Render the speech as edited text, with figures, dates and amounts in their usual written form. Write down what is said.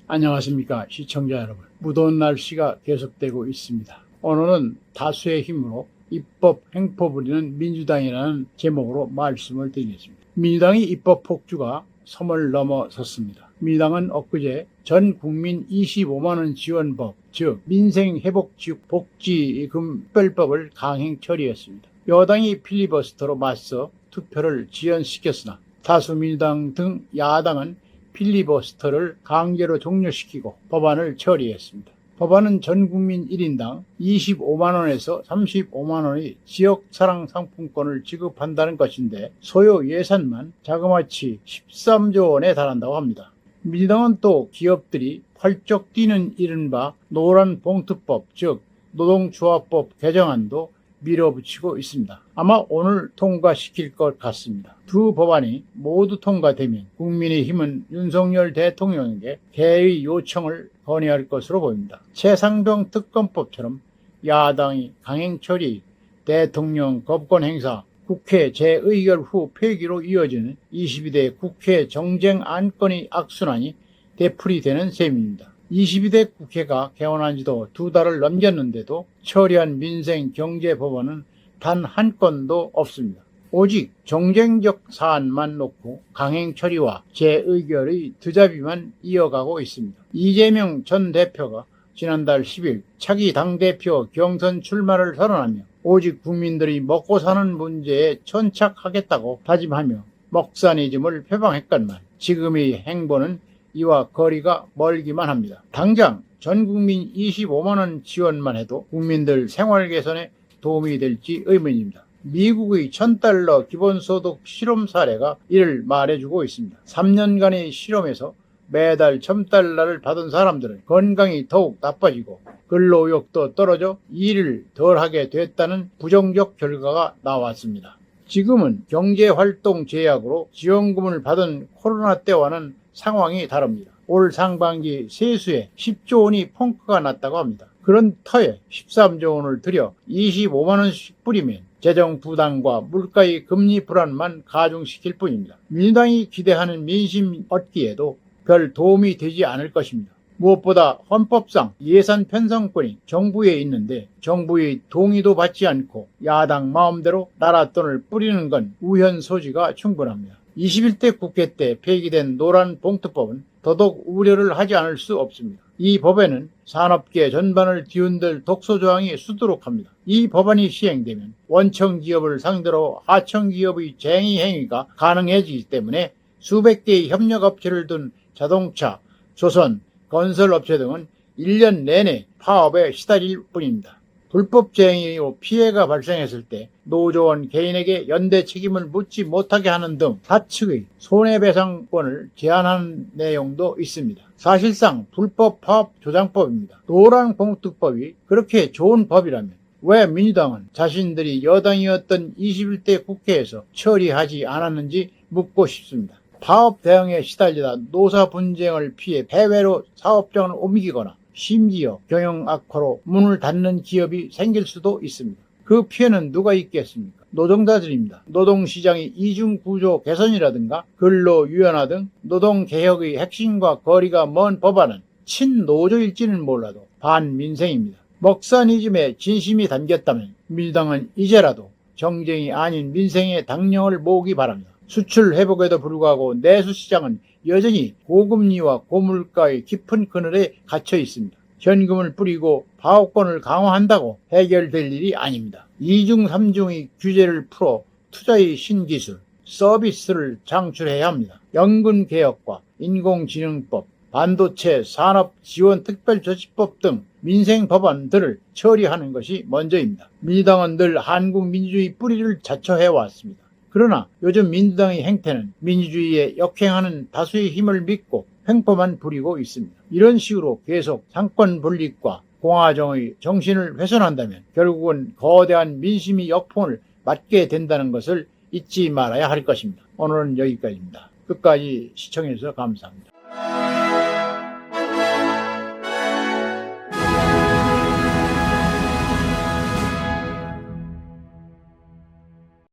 안녕하십니까 시청자 여러분. 무더운 날씨가 계속되고 있습니다. 오늘은 다수의 힘으로 입법 횡포 부리는 민주당이라는 제목으로 말씀을 드리겠습니다. 민주당의 입법 폭주가 섬을 넘어섰습니다. 민주당은 엊그제 전 국민 25만원 지원법, 즉 민생회복복지금 특별법을 강행 처리했습니다. 여당이 필리버스터로 맞서 투표를 지연시켰으나 다수 민주당 등 야당은 필리버스터를 강제로 종료시키고 법안을 처리했습니다. 법안은 전 국민 1인당 25만원에서 35만원의 지역사랑 상품권을 지급한다는 것인데 소요 예산만 자그마치 13조 원에 달한다고 합니다. 민주당은 또 기업들이 펄쩍 뛰는 이른바 노란봉투법, 즉 노동조합법 개정안도 밀어붙이고 있습니다. 아마 오늘 통과시킬 것 같습니다. 두 법안이 모두 통과되면 국민의힘은 윤석열 대통령에게 개의 요청을 건의할 것으로 보입니다. 최상병 특검법처럼 야당이 강행 처리, 대통령 거부권 행사, 국회 재의결 후 폐기로 이어지는 22대 국회 정쟁 안건의 악순환이 되풀이되는 셈입니다. 22대 국회가 개원한 지도 2달을 넘겼는데도 처리한 민생 경제 법안은 단 한 건도 없습니다. 오직 정쟁적 사안만 놓고 강행 처리와 재의결의 드잡이만 이어가고 있습니다. 이재명 전 대표가 지난달 10일 차기 당대표 경선 출마를 선언하며 오직 국민들이 먹고 사는 문제에 천착하겠다고 다짐하며 먹사니즘을 표방했건만 지금의 행보는 이와 거리가 멀기만 합니다. 당장 전 국민 25만원 지원만 해도 국민들 생활 개선에 도움이 될지 의문입니다. 미국의 $1000 기본소득 실험 사례가 이를 말해주고 있습니다. 3년간의 실험에서 매달 $1000를 받은 사람들은 건강이 더욱 나빠지고 근로의욕도 떨어져 일을 덜 하게 됐다는 부정적 결과가 나왔습니다. 지금은 경제활동 제약으로 지원금을 받은 코로나 때와는 상황이 다릅니다. 올 상반기 세수에 10조 원이 펑크가 났다고 합니다. 그런 터에 13조 원을 들여 25만원씩 뿌리면 재정 부담과 물가의 금리 불안만 가중시킬 뿐입니다. 민주당이 기대하는 민심 얻기에도 별 도움이 되지 않을 것입니다. 무엇보다 헌법상 예산 편성권이 정부에 있는데 정부의 동의도 받지 않고 야당 마음대로 나라 돈을 뿌리는 건 우연 소지가 충분합니다. 21대 국회 때 폐기된 노란봉투법은 더더욱 우려를 하지 않을 수 없습니다. 이 법에는 산업계 전반을 뒤흔들 독소조항이 수두룩합니다. 이 법안이 시행되면 원청기업을 상대로 하청기업의 쟁의 행위가 가능해지기 때문에 수백 개의 협력업체를 둔 자동차, 조선, 건설업체 등은 1년 내내 파업에 시달릴 뿐입니다. 불법 쟁의로 피해가 발생했을 때 노조원 개인에게 연대 책임을 묻지 못하게 하는 등 사측의 손해배상권을 제한하는 내용도 있습니다. 사실상 불법 파업 조장법입니다. 노란봉투법이 그렇게 좋은 법이라면 왜 민주당은 자신들이 여당이었던 21대 국회에서 처리하지 않았는지 묻고 싶습니다. 파업 대응에 시달리다 노사 분쟁을 피해 해외로 사업장을 옮기거나 심지어 경영 악화로 문을 닫는 기업이 생길 수도 있습니다. 그 피해는 누가 있겠습니까? 노동자들입니다. 노동시장의 이중구조 개선이라든가 근로유연화 등 노동개혁의 핵심과 거리가 먼 법안은 친노조일지는 몰라도 반민생입니다. 먹사니즘에 진심이 담겼다면 민주당은 이제라도 정쟁이 아닌 민생의 당령을 모으기 바랍니다. 수출 회복에도 불구하고 내수시장은 여전히 고금리와 고물가의 깊은 그늘에 갇혀 있습니다. 현금을 뿌리고 파업권을 강화한다고 해결될 일이 아닙니다. 2중 3중의 규제를 풀어 투자의 신기술, 서비스를 창출해야 합니다. 연금개혁과 인공지능법, 반도체 산업지원특별조치법 등 민생 법안들을 처리하는 것이 먼저입니다. 민주당은 늘 한국민주주의 뿌리를 자처해왔습니다. 그러나 요즘 민주당의 행태는 민주주의에 역행하는 다수의 힘을 믿고 횡포만 부리고 있습니다. 이런 식으로 계속 상권 분립과 공화정의 정신을 훼손한다면 결국은 거대한 민심의 역풍을 맞게 된다는 것을 잊지 말아야 할 것입니다. 오늘은 여기까지입니다. 끝까지 시청해주셔서 감사합니다.